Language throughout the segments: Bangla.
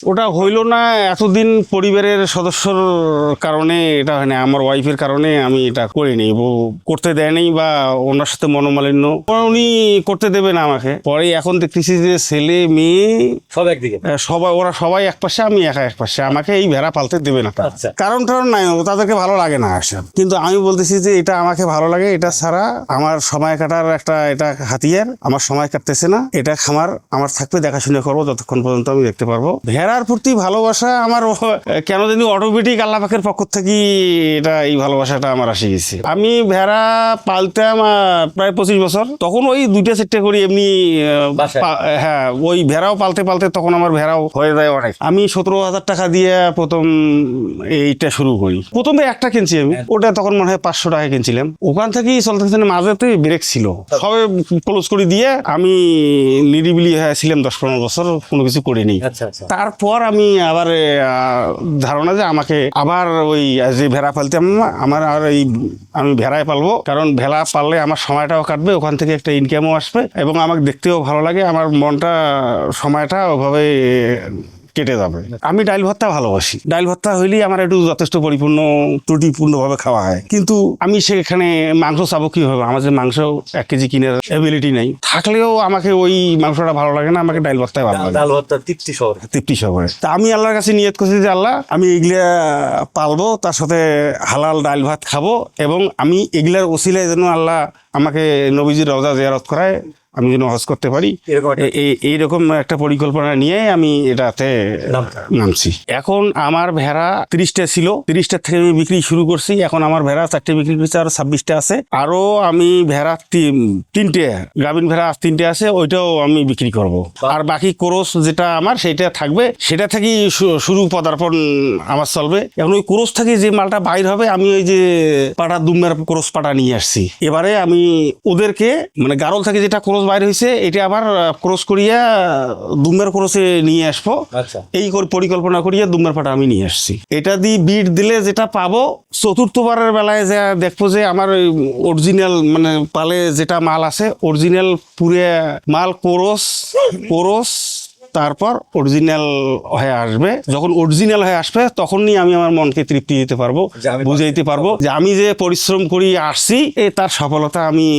ওটা হইল না এতদিন পরিবারের সদস্যর কারণে, এটা হয় না, আমার ওয়াইফের কারণে আমি এটা করিনি, করতে দেয়নি বা ওনার সাথে মনোমালিন্য, উনি করতে দেবে না আমাকে। পরে এখন দেখতেছি যে ছেলে মেয়ে সব একদিকে, সবাই, ওরা সবাই এক পাশে, আমি একা এক পাশে, আমাকে এই ভেড়া পালতে দেবে না। আচ্ছা। কারণ নাই, তাদেরকে ভালো লাগে না আসলে। কিন্তু আমি বলতেছি যে এটা আমাকে ভালো লাগে, এটা ছাড়া আমার সময় কাটার একটা এটা হাতিয়ার, আমার সময় কাটতেছে না, এটা খামার আমার থাকবে, দেখাশোনা করবো যতক্ষণ পর্যন্ত আমি দেখতে পারবো। ভেড়ার প্রতি ভালোবাসা আমার কেন জানি অটোমেটিক আল্লাহ পাকের পক্ষ থেকে এটা, এই ভালোবাসাটা আমার আসে গেছে। আমি ভেড়া পালতাম প্রায় 25 বছর, তখন ওই 2-4টা করে এমনি হ্যাঁ, ওই ভেড়াও পালতে পালতে তখন আমার ভেড়াও হয়ে যায় অনেক। আমি 17,000 টাকা দিয়ে প্রথম এইটা শুরু করি। প্রথমে একটা কিনছি আমি, ওটা তখন মনে হয় 500 টাকা কিনছিলাম। ওখান থেকেই চলতেছে, মাঝেতে ব্রেক ছিল, সবে ক্লোজ করে দিয়ে আমি নিরিবিলি হয়েছিলাম 10-15 বছর, কোনো কিছু করিনি। তারপর আমি আবার ধারণা যে আমাকে আবার ওই যে ভেড়া পালতাম আমার, আর এই আমি ভেড়ায় পালবো, কারণ ভেড়া পাললে আমার সময়টাও কাটবে, ওখান থেকে একটা ইনকামও আসবে এবং আমাকে দেখতেও ভালো লাগে, আমার মনটা সময়টা ওভাবে কেটে যাবে। আমি ডাল ভর্তা ভালোবাসি, ডাল ভর্তা হইলেই আমার একটু যথেষ্ট পরিপূর্ণ ত্রুটিপূর্ণভাবে খাওয়া হয়। কিন্তু আমি সেখানে মাংস চাবো কিভাবে? আমার যে মাংস 1 কেজি কিনার অ্যাবিলিটি নেই, থাকলেও আমাকে ওই মাংসটা ভালো লাগে না, আমাকে ডাল ভর্তাই ভালো লাগে, ডাল ভর্তা তৃপ্তি সহকারে। তা আমি আল্লাহর কাছে নিয়ত করছি যে আল্লাহ, আমি এগুলা পালবো, তার সাথে হালাল ডাল ভাত খাবো, এবং আমি এগুলার ওসিলায় যেন আল্লাহ আমাকে নবীজির রওজা জিয়ারত করায়, আমি যেন হজ করতে পারি, এইরকম একটা পরিকল্পনা নিয়ে আমি এটাতে নামছি। এখন আমার ভেড়া 30টা ছিল, 30টা থেকে আমি বিক্রি শুরু করছি। এখন আমার ভেড়া 4টে বিক্রি করছে, আরো 26টা আছে। আরো আমি ভেড়া 3টে গাভিন ভেড়া 3টে আছে, ওইটাও আমি বিক্রি করব। আর বাকি ক্রস যেটা আমার সেটা থাকবে, সেটা থেকেই শুরু পদার্পণ আমার চলবে। এখন ওই ক্রস থেকে যে মালটা বাইর হবে, আমি ওই যে পাটা দুম্বার ক্রস পাটা নিয়ে আসছি। এবারে আমি ওদেরকে মানে গারল থেকে যেটা ক্রস বাইর হয়েছে, এটা আবার ক্রস করিয়া দুম্বার ক্রসে নিয়ে আসবো, এই পরিকল্পনা করিয়া দুম্বার পাটা আমি নিয়ে আসছি। এটা দিয়ে বিট দিলে যেটা পাবো, চতুর্থবারের বেলায় যা দেখবো যে আমার অরিজিনাল মানে পালে যেটা মাল আছে, অরিজিনাল পুরে মাল কোরস তারপর অরিজিনাল হয়ে আসবে। যখন অরিজিনাল হয়ে আসবে, তখনই আমি আমার মনকে তৃপ্তি দিতে পারবো, বুঝাইতে পারবো যে আমি যে পরিশ্রম করি আসছি, তার সফলতা আমি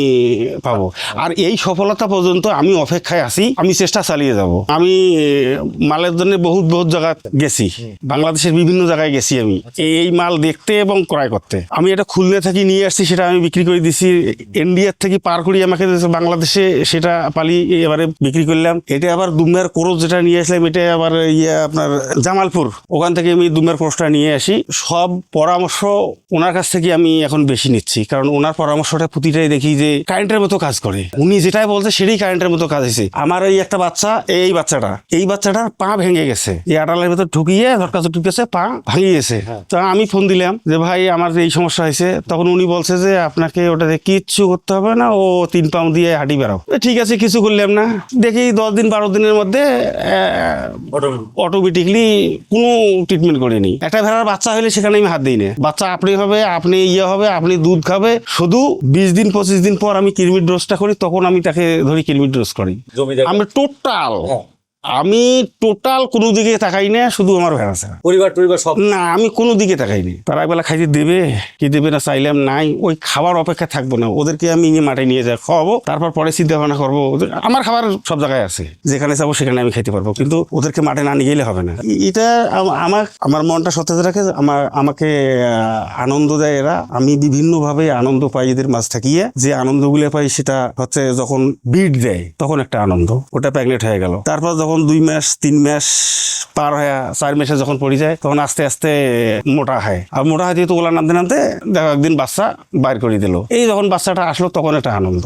পাবো। আর এই সফলতা পর্যন্ত আমি অপেক্ষায় আছি, আমি চেষ্টা চালিয়ে যাব। আমি মালের জন্য বহুত জায়গা গেছি, বাংলাদেশের বিভিন্ন জায়গায় গেছি আমি এই মাল দেখতে এবং ক্রয় করতে। আমি এটা খুলনা থেকে নিয়ে আসছি, সেটা আমি বিক্রি করে দিছি। ইন্ডিয়ার থেকে পার করি আমাকে বাংলাদেশে সেটা পালি, এবারে বিক্রি করলাম। এটা আবার দুম্বার কোরস যেটা নিয়ে আসলাম, এটা আবার আপনার জামালপুর, ওখান থেকে আমি দুম্বার কোরসটা নিয়ে আসি। সব পরামর্শ ওনার কাছ থেকে আমি এখন বেশি নিচ্ছি, কারণ ওনার পরামর্শটা প্রতিটাই দেখি যে কারেন্টের মতো কাজ করে। উনি যেটাই বলছে সেটাই কারেন্টের মতো কাজ হয়েছে। আমার এই একটা বাচ্চা, এই বাচ্চাটার পা ভেঙে গেছে, এই আটালের ভেতর ঢুকিয়ে ধরকাছে ঢুকেছে, পা ভাঙিয়ে গেছে। তো আমি ফোন দিলাম যে ভাই আমার এই সমস্যা হয়েছে। তখন উনি বলছে যে আপনাকে ওটাতে কিচ্ছু করতে হবে না, ও 3 পাউন্ড দিয়ে হাঁটি বেড়াও। ঠিক আছে, কিছু করলাম না। দেখি 10-12 দিনের মধ্যে অটোমেটিকলি কোনো ট্রিটমেন্ট করিনি। একটা ভেড়ার বাচ্চা হলে সেখানে আমি হাত দিই না। বাচ্চা আপনি হবে, আপনি হবে, আপনি দুধ খাবে। শুধু 20-25 দিন পর আমি কৃমির ডোজটা করি, তখন আমি তাকে ধরি কৃমির ডোজ করি। আমি টোটাল কোনো দিকে তাকাই না, শুধু আমার ভেড়া ছাড়া পরিবার সব না, আমি কোনো দিকে তাকাই নি। তারা একবেলা খাইতে দেবে কি দেবে না চাইলাম নাই, ওই খাবার অপেক্ষা থাকবো না। ওদেরকে আমি মাঠে নিয়ে যাই, খাওয়াবো, তারপর পরে চিন্তা ভাবনা করবো। আমার খাবার সব জায়গায় আছে, যেখানে যাবো সেখানে আমি খাইতে পারবো, কিন্তু ওদেরকে মাঠে না নিয়ে গেলে হবে না। এটা আমার মনটা সতেজ রাখে, আমাকে আনন্দ দেয় এরা। আমি বিভিন্নভাবে আনন্দ পাই এদের মাঝ থাকিয়ে। যে আনন্দগুলো পাই সেটা হচ্ছে যখন বিট দেয়, তখন একটা আনন্দ, ওটা প্রেগনেন্ট হয়ে গেল। তারপর যখন 2 মাস 3 মাস পার হয়ে 4 মাসে যখন পড়ে যায়, তখন আস্তে আস্তে মোটা হয়। আর মোটা হয় যেহেতু ওলা নামতে দেখো একদিন বাচ্চা বাইর করে দিল, এই যখন বাচ্চাটা আসলো তখন একটা আনন্দ।